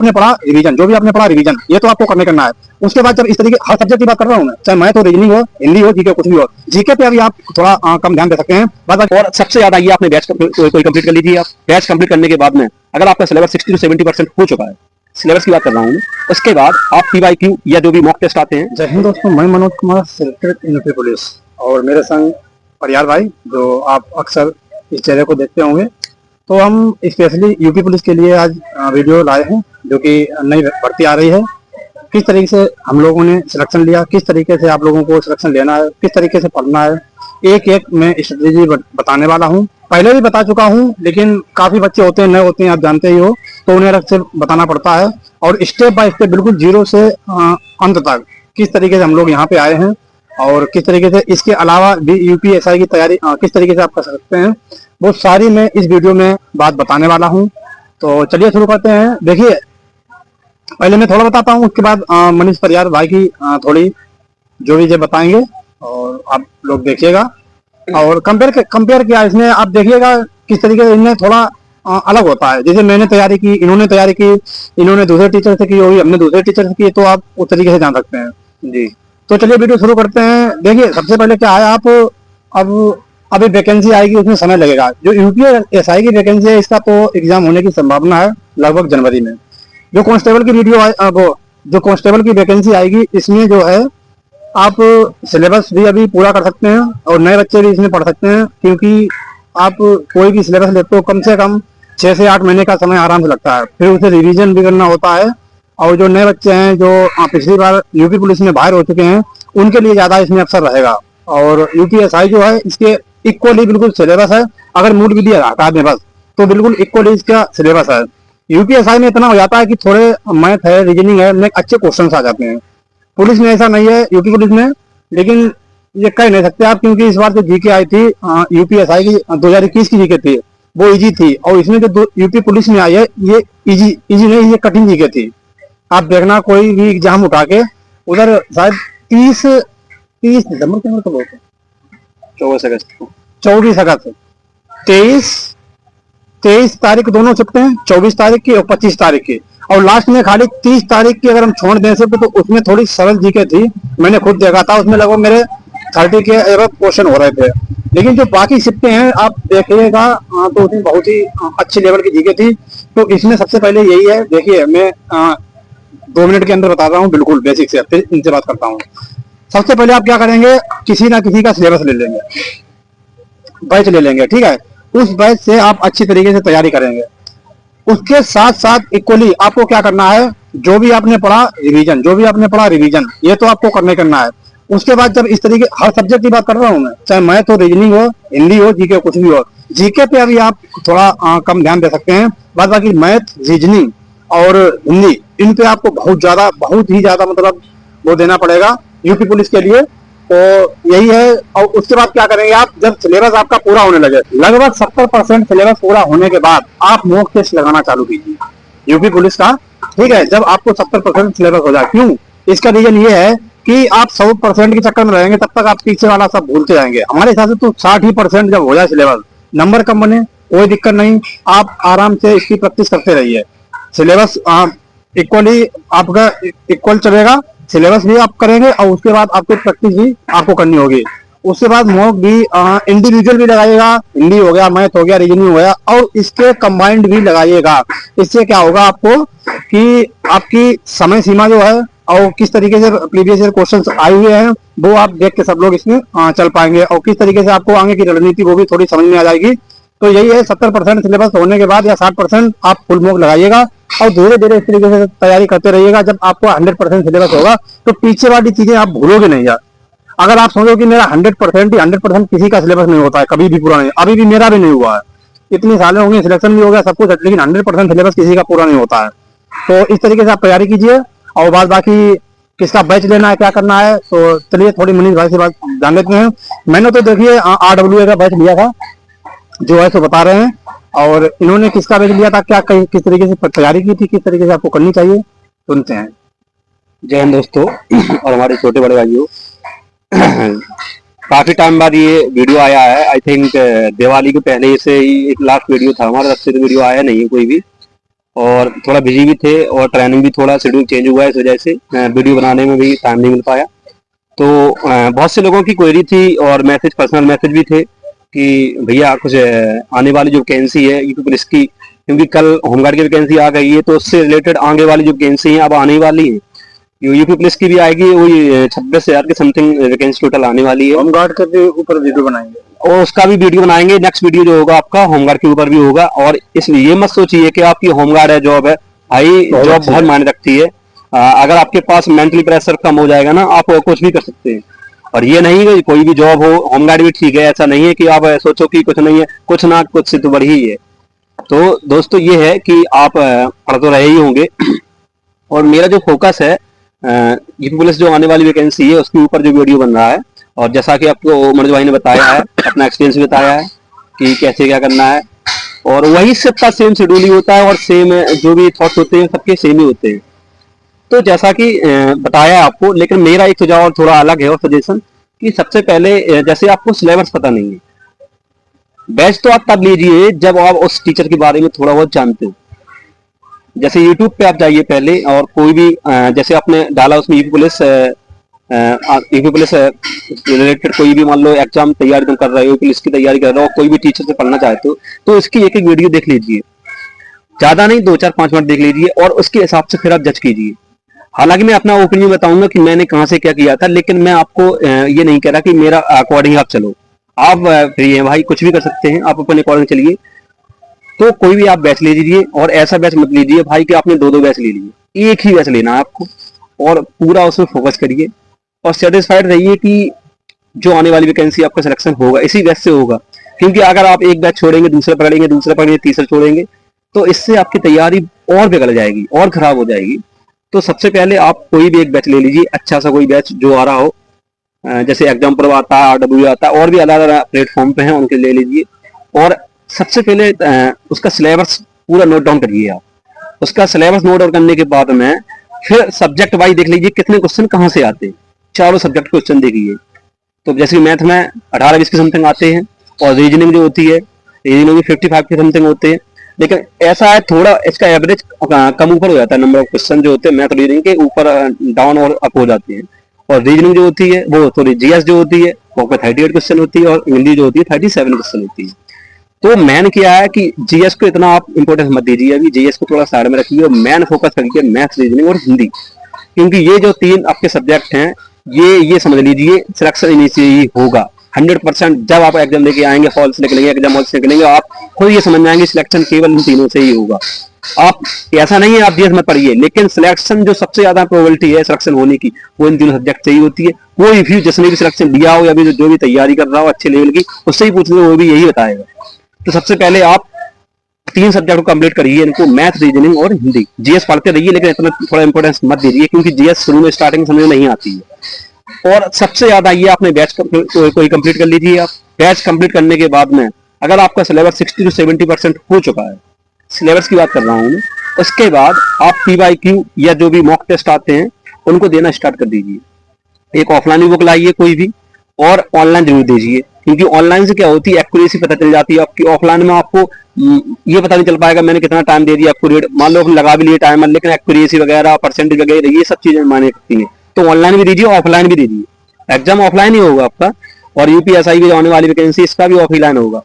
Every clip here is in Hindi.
आपने पढ़ा रिवीजन, जो भी आपने पढ़ा रिवीजन, ये तो आपको करना है। उसके बाद जब इस तरीके हर सब्जेक्ट की बात कर रहा हूँ मैं, चाहे मैथ हो, रीजनिंग हो, हिंदी हो, जीके, कुछ भी हो, जीके पे अभी आप थोड़ा कम ध्यान दे सकते हैं। और सबसे ज्यादा ये आपने बैच कोई कंप्लीट कर लीजिए। आप बैच कंप्लीट करने के बाद में अगर आपका सिलेबस 60 से 70% हो चुका है, सिलेबस की बात कर रहा हूँ, उसके बाद आप पीवाईक्यू या जो भी मॉक टेस्ट आते हैं। जय हिंद दोस्तों, मैं Manoj Kumar, selected in UP police, और मेरे संग परियार भाई, जो आप अक्सर इस चैनल को देखते होंगे। तो हम स्पेशली यूपी पुलिस के लिए आज वीडियो लाए हैं, जो कि नई भर्ती आ रही है। किस तरीके से हम लोगों ने सिलेक्शन लिया, किस तरीके से आप लोगों को सिलेक्शन लेना है, किस तरीके से पढ़ना है, एक एक मैं स्ट्रेटेजी बताने वाला हूं। पहले भी बता चुका हूं, लेकिन काफी बच्चे होते हैं, नए होते हैं, आप जानते ही हो, तो उन्हें अलग से बताना पड़ता है। और स्टेप बाय स्टेप बिल्कुल जीरो से अंत तक किस तरीके से हम लोग यहाँ पे आए हैं, और किस तरीके से इसके अलावा भी यूपीएसआई की तैयारी किस तरीके से आप कर सकते हैं, वो सारी मैं इस वीडियो में बात बताने वाला हूँ। तो चलिए शुरू करते हैं। देखिए, पहले मैं थोड़ा बताता हूँ, उसके बाद मनीष परियार भाई की थोड़ी जो भी बताएंगे, और आप लोग देखिएगा। और कंपेयर किया इसमें, आप देखिएगा किस तरीके से इनमें थोड़ा अलग होता है। जैसे मैंने तैयारी की, इन्होंने तैयारी की, इन्होंने दूसरे टीचर से की होगी, हमने दूसरे टीचर से की, तो आप उस तरीके से जान सकते हैं जी। तो चलिए वीडियो शुरू करते हैं। देखिए, सबसे पहले क्या है, आप अब अभी वैकेंसी आएगी, उसमें समय लगेगा। जो यूपीएसआई की वैकेंसी है, इसका तो एग्जाम होने की संभावना है लगभग जनवरी में। जो कांस्टेबल की जो कांस्टेबल की वैकेंसी आएगी, इसमें जो है आप सिलेबस भी अभी पूरा कर सकते हैं, और नए बच्चे भी इसमें पढ़ सकते हैं, क्योंकि आप कोई भी सिलेबस लेते हो कम से कम 6 से 8 महीने का समय आराम से लगता है। फिर उसे रिवीजन भी करना होता है। और जो नए बच्चे हैं, जो पिछली बार यूपी पुलिस में बाहर हो चुके हैं, उनके लिए ज्यादा इसमें अवसर रहेगा। और यूपीएसआई जो है, इसके इक्वली बिल्कुल सिलेबस है। अगर मूड भी दिया हटा दें बस, तो बिल्कुल इक्वली इसका सिलेबस है। यूपीएसआई में इतना हो जाता है कि थोड़े मैथ है, रीजनिंग है, में अच्छे क्वेश्चन आ जाते हैं। पुलिस में ऐसा नहीं है, यूपी पुलिस में। लेकिन ये कह नहीं सकते आप, क्योंकि इस बार जो जीके आई थी यूपीएसआई की 2021 की जीके थी, वो इजी थी। और इसमें जो यूपी पुलिस में आई है, ये इजी नहीं, ये कठिन जीके थी। आप देखना कोई भी एग्जाम उठा के, उधर शायद 30 दिसंबर के अंदर, तो बहुत 24 अगस्त 23 तारीख दोनों शिफ्ट हैं, 24 तारीख की और 25 तारीख की। और लास्ट में खाली 30 तारीख की अगर हम छोड़ दें सिर्फ, तो उसमें थोड़ी सरल जीके थी। मैंने खुद देखा था, उसमें लगभग मेरे 30 के एवं क्वेश्चन हो रहे थे। लेकिन जो बाकी शिफ्टें हैं, आप देखिएगा, तो उसमें बहुत ही अच्छी लेवल की जीके थी। तो इसमें सबसे पहले यही है। देखिए, मैं 2 मिनट के अंदर बता रहा हूँ, बिल्कुल बेसिक से, फिर इनसे बात करता हूँ। सबसे पहले आप क्या करेंगे, किसी ना किसी का सिलेबस ले लेंगे, बैच ले लेंगे, ठीक है। उस बैच से आप अच्छी तरीके से तैयारी करेंगे। उसके साथ साथ इक्वली आपको क्या करना है, जो भी आपने पढ़ा रिवीजन, ये तो आपको करना है। उसके बाद जब इस तरीके हर सब्जेक्ट की बात कर रहा हूँ मैं, चाहे मैथ हो, रीजनिंग हो, हिंदी हो, जीके, कुछ भी हो, जीके पे अभी आप थोड़ा कम ध्यान दे सकते हैं। बाद बाकी मैथ, रीजनिंग और हिंदी, इन पे आपको बहुत ही ज्यादा मतलब वो देना पड़ेगा यूपी पुलिस के लिए। तो यही है। और उसके बाद क्या करेंगे आप, जब सिलेबस आपका पूरा होने लगे, लगभग 70% सिलेबस पूरा होने के बाद आप मॉक टेस्ट लगाना चालू कीजिए यूपी पुलिस का, ठीक है। जब आपको 70% सिलेबस हो जाए, क्यों, इसका रीजन ये है कि आप 100% के चक्कर में रहेंगे, तब तक आप पीछे वाला सब भूलते जाएंगे। हमारे हिसाब से तो 60% जब हो जाए सिलेबस, नंबर कम बने, कोई दिक्कत नहीं, आप आराम से इसकी प्रैक्टिस करते रहिए। सिलेबस इक्वली आपका इक्वल चलेगा, सिलेबस भी आप करेंगे, और उसके बाद आपको प्रैक्टिस भी आपको करनी होगी। उसके बाद मॉक भी इंडिविजुअल भी लगाइएगा, हिंदी हो गया, मैथ हो गया, रीजनिंग हो गया, और इसके कंबाइंड भी लगाइएगा। इससे क्या होगा आपको कि आपकी समय सीमा जो है, और किस तरीके से प्रीवियस ईयर क्वेश्चंस आए हुए हैं, वो आप देख के सब लोग इसमें चल पाएंगे। और किस तरीके से आपको आगे की रणनीति वो भी थोड़ी समझ में आ जाएगी। तो यही है, 70% सिलेबस होने के बाद या 60% आप फुल मॉक लगाइएगा, और धीरे धीरे इस तरीके से तैयारी करते रहिएगा। जब आपको 100% सिलेबस होगा, तो पीछे वाली चीजें आप भूलोगे नहीं यार। अगर आप सोचो कि मेरा 100% ही 100% किसी का सिलेबस नहीं होता है, कभी भी पूरा नहीं, अभी भी मेरा भी नहीं हुआ है, इतनी सालें होंगे, सिलेक्शन भी हो गया सब कुछ, लेकिन 100% सिलेबस किसी का पूरा नहीं होता है। तो इस तरीके से आप तैयारी कीजिए। और बाद बाकी किसका बैच लेना है, क्या करना है, तो चलिए थोड़ी मनीष भाई से बात जान लेते हैं। मैंने तो देखिए RWA का बैच लिया था, जो है सो बता रहे हैं। और इन्होंने किसका बैच लिया था, क्या किस तरीके से तैयारी की थी, किस तरीके से आपको करनी चाहिए, सुनते हैं। जय हिंद दोस्तों, और हमारे छोटे बड़े भाइयों, काफी टाइम बाद ये वीडियो आया है। आई थिंक दिवाली के पहले से ही एक लास्ट वीडियो था हमारा, तब से तो वीडियो आया नहीं है कोई भी। और थोड़ा बिजी भी थे और ट्रेनिंग भी थोड़ा शेड्यूल चेंज हुआ है, इस वजह से वीडियो बनाने में भी टाइम नहीं मिल पाया। तो बहुत से लोगों की क्वेरी थी और मैसेज, पर्सनल मैसेज भी थे कि भैया कुछ आने वाली जो वैकेंसी है यूपी पुलिस की, क्योंकि कल होमगार्ड की वैकेंसी आ गई है, तो उससे रिलेटेड आगे वाली जो वैकेंसी है अब आने वाली है, यूपी पुलिस की भी आएगी, वही 26,000 के समथिंग वैकेंसी टोटल आने वाली है। होमगार्ड के भी ऊपर वीडियो बनाएंगे और उसका भी वीडियो बनाएंगे, नेक्स्ट वीडियो जो होगा आपका होमगार्ड के ऊपर भी होगा। और इसलिए ये मत सोचिए कि आपकी होमगार्ड है, जॉब है, भाई जॉब बहुत मायने रखती है। अगर आपके पास मेंटली प्रेशर कम हो जाएगा ना, आप कुछ भी कर सकते हैं। और ये नहीं कि कोई भी जॉब हो, होमगार्ड भी ठीक है, ऐसा नहीं है कि आप सोचो कि कुछ नहीं है, कुछ ना कुछ से तो बढ़ी ही है। तो दोस्तों ये है कि आप पढ़ तो रहे ही होंगे और मेरा जो फोकस है यूपी पुलिस जो आने वाली वैकेंसी है उसके ऊपर जो वीडियो बन रहा है, और जैसा कि आपको मनोज भाई ने बताया है, अपना एक्सपीरियंस भी बताया है कि कैसे क्या करना है, और वही सबका सेम शेड्यूल ही होता है और सेम जो भी थॉट्स होते हैं सबके सेम ही होते हैं। तो जैसा कि बताया आपको, लेकिन मेरा एक सुझाव और थोड़ा अलग है और सजेशन कि सबसे पहले जैसे आपको सिलेबस पता नहीं है, बैच तो आप तब लीजिए जब आप उस टीचर के बारे में थोड़ा बहुत जानते हो। जैसे YouTube पे आप जाइए पहले और कोई भी जैसे आपने डाला उसमें यूपी पुलिस रिलेटेड कोई भी मान लो एग्जाम तैयारी तुम कर रहे हो, पुलिस की तैयारी कर रहे हो, कोई भी टीचर से पढ़ना चाहते हो, तो इसकी एक एक वीडियो देख लीजिए, ज्यादा नहीं 2 4 5 मिनट देख लीजिए और उसके हिसाब से फिर आप जज कीजिए। हालांकि मैं अपना ओपिनियन बताऊंगा कि मैंने कहाँ से क्या किया था, लेकिन मैं आपको ये नहीं कह रहा कि मेरा अकॉर्डिंग आप चलो, आप फ्री हैं भाई, कुछ भी कर सकते हैं, आप अपने अकॉर्डिंग चलिए। तो कोई भी आप बैच ले लीजिए और ऐसा बैच मत लीजिए भाई कि आपने 2 2 बैच ले लिए, एक ही बैच लेना है आपको और पूरा उसमें फोकस करिए और सेटिस्फाइड रहिए कि जो आने वाली वैकेंसी आपका सिलेक्शन होगा इसी बैच से होगा। क्योंकि अगर आप एक बैच छोड़ेंगे, दूसरा पकड़ेंगे, तीसरा छोड़ेंगे, तो इससे आपकी तैयारी और बिगड़ जाएगी और खराब हो जाएगी। तो सबसे पहले आप कोई भी एक बैच ले लीजिए, अच्छा सा कोई बैच जो आ रहा हो, जैसे एग्जाम प्रो आता है, RW आता है, और भी अलग अलग प्लेटफॉर्म पे हैं, उनके ले लीजिए। और सबसे पहले उसका सिलेबस पूरा नोट डाउन करिए आप। उसका सिलेबस नोट डाउन करने के बाद में फिर सब्जेक्ट वाइज देख लीजिए कितने क्वेश्चन कहाँ से आते हैं, चारों सब्जेक्ट क्वेश्चन देखिए। तो जैसे मैथ में 18-20 के समथिंग आते हैं और रीजनिंग जो होती है, रीजनिंग भी 55 के समथिंग होते हैं। लेकिन ऐसा है थोड़ा इसका एवरेज कम ऊपर हो जाता है, नंबर ऑफ क्वेश्चन जो होते हैं मैथ रीजनिंग के ऊपर डाउन और अप हो जाते हैं। और रीजनिंग जो होती है वो थोड़ी GS जो होती है वो 38 क्वेश्चन होती है और इंग्लिश जो होती है 37 क्वेश्चन होती है। तो मैन क्या है कि GS को इतना आप इंपॉर्टेंस मत दीजिए, अभी GS को थोड़ा साइड में रखिए और मैन फोकस करिए मैथ, रीजनिंग और हिंदी, क्योंकि ये जो 3 आपके सब्जेक्ट हैं ये समझ लीजिए सिलेक्शन इन्हीं से ही होगा 100%। जब आप एग्जाम लेके आएंगे, हॉल से निकलेंगे, एग्जाम हॉल से निकलेंगे, आप खुद ये समझ जाएंगे सिलेक्शन केवल इन तीनों से ही होगा। आप ऐसा नहीं है आप GS मत पढ़िए, लेकिन सिलेक्शन जो सबसे ज्यादा प्रोबेबिलिटी है सिलेक्शन होने की वो इन तीनों सब्जेक्ट से ही होती है। कोई भी जिसने भी सिलेक्शन दिया हो या भी जो भी तैयारी कर रहा हो अच्छे लेवल की, उससे ही पूछ लो, वो भी यही बताएगा। तो सबसे पहले आप 3 सब्जेक्ट को कंप्लीट करिए, इनको मैथ, रीजनिंग और हिंदी। GS पढ़ते रहिए लेकिन इतना थोड़ा इंपॉर्टेंस मत दीजिए, क्योंकि GS शुरू में स्टार्टिंग समझ में नहीं आती है। और सबसे ज्यादा ये आपने बैच कोई कंप्लीट कर लीजिए। आप बैच कंप्लीट करने के बाद में अगर आपका सिलेबस 60 to 70% हो चुका है, सिलेबस की बात कर रहा हूँ, उसके बाद आप PYQ या जो भी मॉक टेस्ट आते हैं उनको देना स्टार्ट कर दीजिए। एक ऑफलाइन बुक लाइए कोई भी, और ऑनलाइन जरूर दीजिए, क्योंकि ऑनलाइन से क्या होती है एक्यूरेसी पता चल जाती है आपकी। ऑफलाइन में आपको ये पता नहीं चल पाएगा मैंने कितना टाइम दे दिया एक्यूरेट, मान लो हम लगा भी लिए टाइमर, लेकिन एक्यूरेसी वगैरह, परसेंटेज वगैरह, ये सब चीजें मायने रखती हैं। तो ऑनलाइन भी दीजिए, ऑफलाइन भी दीजिए, एग्जाम ऑफलाइन ही होगा आपका। और UPSI में आने वाली वैकेंसी इसका भी ऑफलाइन होगा।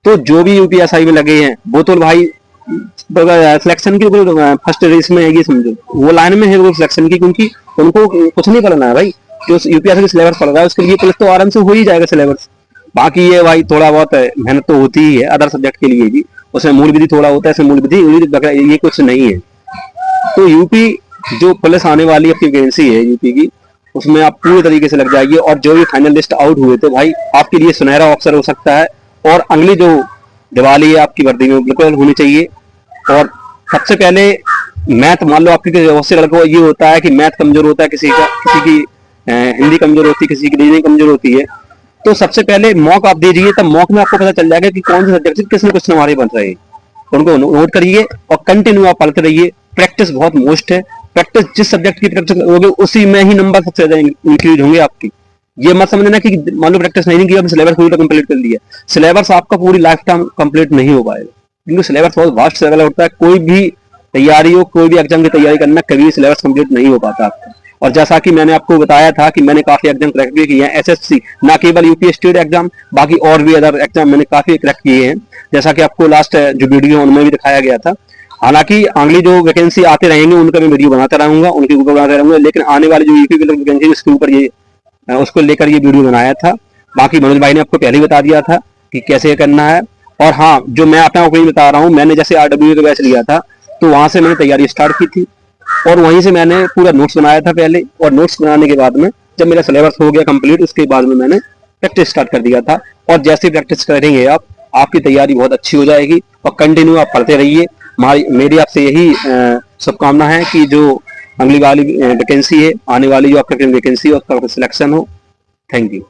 तो जो भी UPSI में लगे हैं वो तो भाई सिलेक्शन की फर्स्ट रेस में है, ये समझो वो लाइन में है वो सिलेक्शन की, क्योंकि उनको कुछ नहीं करना है भाई। जो UPSI का सिलेबस पढ़ रहा है उसके लिए पुलिस तो आराम से हो ही जाएगा सिलेबस। बाकी ये भाई थोड़ा बहुत मेहनत तो होती ही है अदर सब्जेक्ट के लिए भी, उसमें मूल विधि थोड़ा होता है, इसमें मूल विधि ये कुछ नहीं है। तो यूपी जो पुलिस आने वाली अपनी वैकेंसी है यूपी की, उसमें आप पूरी तरीके से लग जाइए। और जो भी फाइनल लिस्ट आउट हुए तो भाई आपके लिए सुनहरा अवसर हो सकता है, और अगली जो दिवाली है आपकी वर्दी में बिल्कुल होनी चाहिए। और सबसे पहले मैथ, मान लो आपकी बहुत से लड़कों ये होता है कि मैथ कमजोर होता है किसी का, किसी की हिंदी कमजोर होती है, किसी की रीजनिंग कमजोर होती है। तो सबसे पहले मॉक आप दीजिए, तब मॉक में आपको पता चल जाएगा कि कौन से सब्जेक्ट से किसने क्वेश्चन हमारे बन रहे हैं। उनको नोट करिए और कंटिन्यू आप पढ़ते रहिए। प्रैक्टिस बहुत मोस्ट है, प्रैक्टिस जिस सब्जेक्ट की प्रैक्टिस करोगे उसी में ही नंबर सबसे ज्यादा इंक्रीज होंगे आपकी। ये मत समझना कि मान लो प्रैक्टिस नहीं की, आपने सिलेबस पूरी कंप्लीट कर लिया, सिलेबस आपका पूरी लाइफ टाइम कंप्लीट नहीं हो पाएगा, क्योंकि सिलेबस बहुत वास्ट सिलेबस होता है। कोई भी तैयारी हो, कोई भी एग्जाम की तैयारी करना, कभी सिलेबस कंप्लीट नहीं हो पाता आपका। और जैसा कि मैंने आपको बताया था कि मैंने काफी एग्जाम क्रैक भी किए हैं, एसएससी ना केवल यूपी स्टेट एग्जाम, बाकी और भी अदर एग्जाम मैंने काफी क्रैक किए हैं, जैसा कि आपको लास्ट जो वीडियो उनमें भी दिखाया गया था। हालांकि अगली जो वैकेंसी आते रहेंगे उनका मैं वीडियो बनाता रहूंगा, उनके ऊपर बनाता रहूंगा, लेकिन आने वाली जो यूपी की वैकेंसी उसके ऊपर ये उसको लेकर ये वीडियो बनाया था। बाकी मनोज भाई ने आपको पहले ही बता दिया था कि कैसे करना है। और हाँ, जो मैं अपना ओपिनियन बता रहा हूँ, मैंने जैसे आरडब्ल्यू का बैच लिया था तो वहां से मैंने तैयारी स्टार्ट की थी और वहीं से मैंने पूरा नोट्स बनाया था पहले, और नोट्स बनाने के बाद में जब मेरा सिलेबस हो गया कंप्लीट, उसके बाद में मैंने प्रैक्टिस स्टार्ट कर दिया था। और जैसे प्रैक्टिस करेंगे आप, आपकी तैयारी बहुत अच्छी हो जाएगी और कंटिन्यू आप पढ़ते रहिए। मेरी आपसे यही शुभकामना है कि जो अगली वाली वैकेंसी है, आने वाली जो आपका वैकेंसी है उसका सिलेक्शन हो। Thank you.